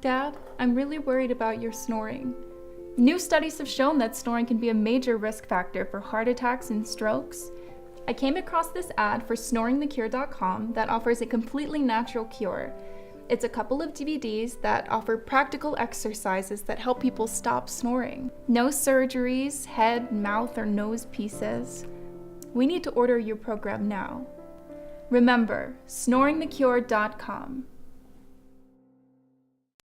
Dad, I'm really worried about your snoring. New studies have shown that snoring can be a major risk factor for heart attacks and strokes. I came across this ad for snoringthecure.com that offers a completely natural cure. It's a couple of DVDs that offer practical exercises that help people stop snoring. No surgeries, head, mouth, or nose pieces. We need to order your program now. Remember, snoringthecure.com.